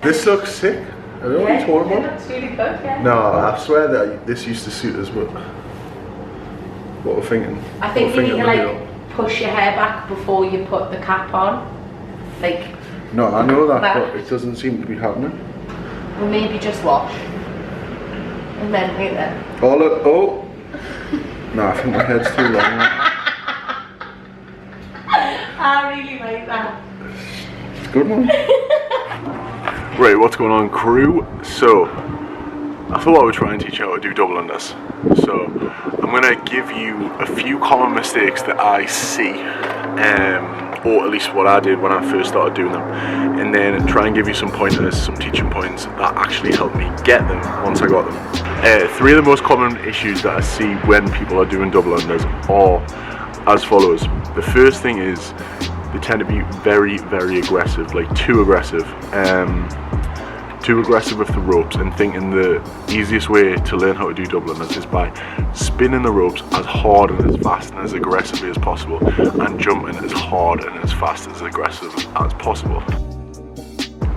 This looks sick. I don't know what you're talking about. It looks really good, yeah. No, I swear that this used to suit us, but what we're thinking. I think you need to like push your hair back before you put the cap on. Like. No, I know that, but it doesn't seem to be happening. Well, maybe just wash. And then wait there. Oh look, oh! No, I think my head's too long. I really like that. It's a good one. Right, what's going on, crew? So, I thought I would try and teach you how to do double unders. So, I'm going to give you a few common mistakes that I see, or at least what I did when I first started doing them, and then try and give you some pointers, some teaching points that actually helped me get them once I got them. 3 of the most common issues that I see when people are doing double unders are as follows. The first thing is they tend to be very, very aggressive, like too aggressive. Too aggressive with the ropes, and thinking the easiest way to learn how to do double unders is by spinning the ropes as hard and as fast and as aggressively as possible, and jumping as hard and as fast and as aggressive as possible.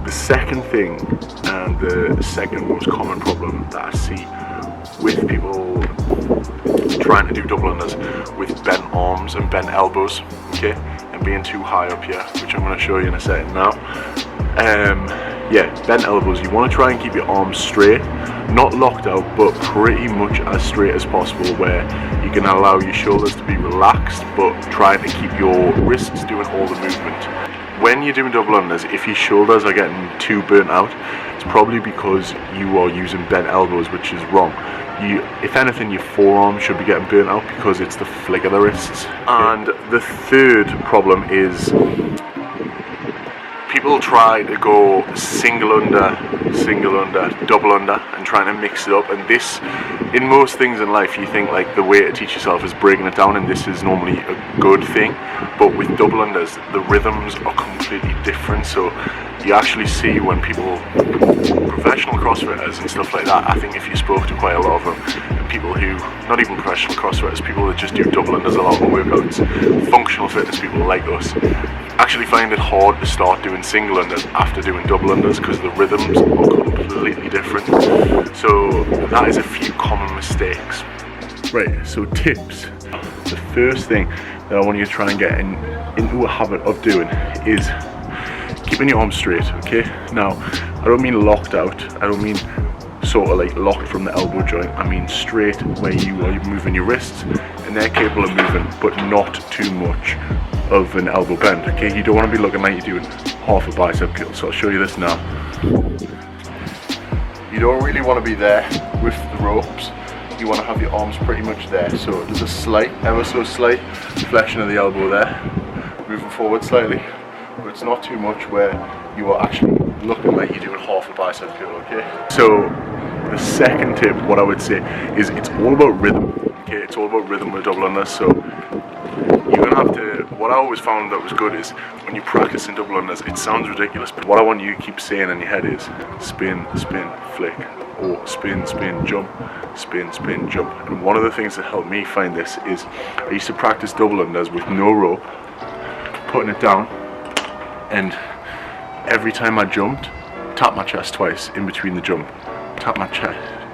The second thing, and the second most common problem that I see with people trying to do double unders with bent arms and bent elbows, okay, and being too high up here, which I'm going to show you in a second now. Yeah, bent elbows. You want to try and keep your arms straight, not locked out, but pretty much as straight as possible, where you can allow your shoulders to be relaxed, but trying to keep your wrists doing all the movement. When you're doing double unders, if your shoulders are getting too burnt out, it's probably because you are using bent elbows, which is wrong. If anything, your forearms should be getting burnt out because it's the flick of the wrists. And the third problem is people try to go single under, double under, and trying to mix it up. And this, in most things in life, you think like the way to teach yourself is breaking it down, and this is normally a good thing. But with double unders, the rhythms are completely different. So you actually see when people, professional CrossFitters and stuff like that, I think if you spoke to quite a lot of them, and people who, not even professional CrossFitters, people that just do double unders a lot of workouts, functional fitness people like us, actually find it hard to start doing single unders after doing double unders because the rhythms are completely different. So that is a few common mistakes. Right, so tips. The first thing that I want you to try and get into a habit of doing is keeping your arms straight, okay? Now, I don't mean locked out, I don't mean sort of like locked from the elbow joint, I mean straight where you are moving your wrists, and they're capable of moving, but not too much of an elbow bend, okay? You don't want to be looking like you're doing half a bicep curl, so I'll show you this now. You don't really want to be there with the ropes. You want to have your arms pretty much there, so there's a slight, ever so slight flexion of the elbow there, moving forward slightly, but it's not too much where you are actually looking like you're doing half a bicep curl, okay? So the second tip, what I would say, is it's all about rhythm, okay? It's all about rhythm with double unders. So you're gonna have to, what I always found that was good is when you practice in double unders, it sounds ridiculous, but what I want you to keep saying in your head is spin, spin, flick, or spin, spin, jump, spin, spin, jump. And one of the things that helped me find this is I used to practice double unders with no rope, putting it down, and every time I jumped, tap my chest twice in between the jump, tap my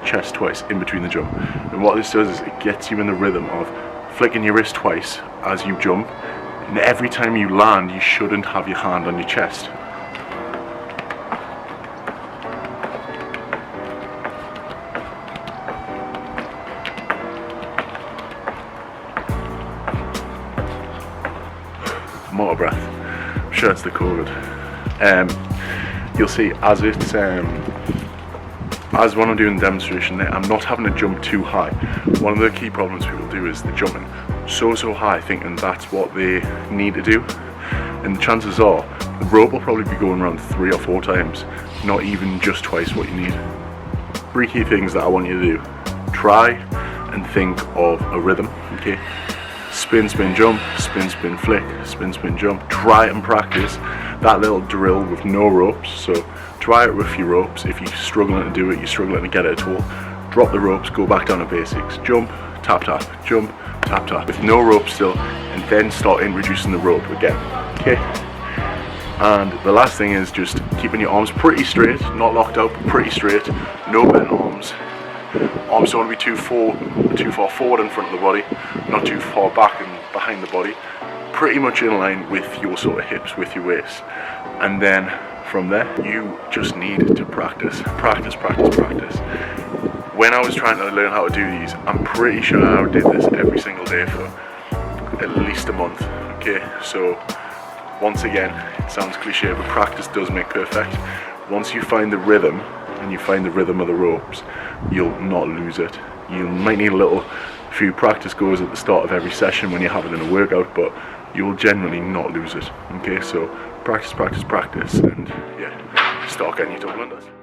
chest twice in between the jump. And what this does is it gets you in the rhythm of flicking your wrist twice as you jump, and every time you land, you shouldn't have your hand on your chest. I'm out of breath. I'm sure it's the COVID. You'll see as it's as when I'm doing the demonstration there, I'm not having to jump too high. One of the key problems people do is they're jumping so high thinking that's what they need to do, and the chances are the rope will probably be going around 3 or 4 times, not even just twice what you need. 3 key things that I want you to do. Try and think of a rhythm, okay? Spin, spin, jump, spin, spin, flick, spin, spin, jump. Try and practice that little drill with no ropes. So try it with your ropes. If you're struggling to do it, you're struggling to get it at all, drop the ropes, go back down to basics. Jump, tap, tap, jump, tap, tap. With no rope still, and then start introducing the rope again, okay? And the last thing is just keeping your arms pretty straight, not locked out, but pretty straight, no bent arms. Arms don't want to be too far forward in front of the body, not too far back and behind the body. Pretty much in line with your sort of hips, with your waist. And then from there, you just need to practice. When I was trying to learn how to do these, I'm pretty sure I did this every single day for at least a month. Okay, so once again, it sounds cliche, but practice does make perfect. Once you find the rhythm, and you find the rhythm of the ropes, you'll not lose it. You might need a few practice goes at the start of every session when you're having a workout, but you will generally not lose it. Okay, so practice, and yeah, start getting your double unders.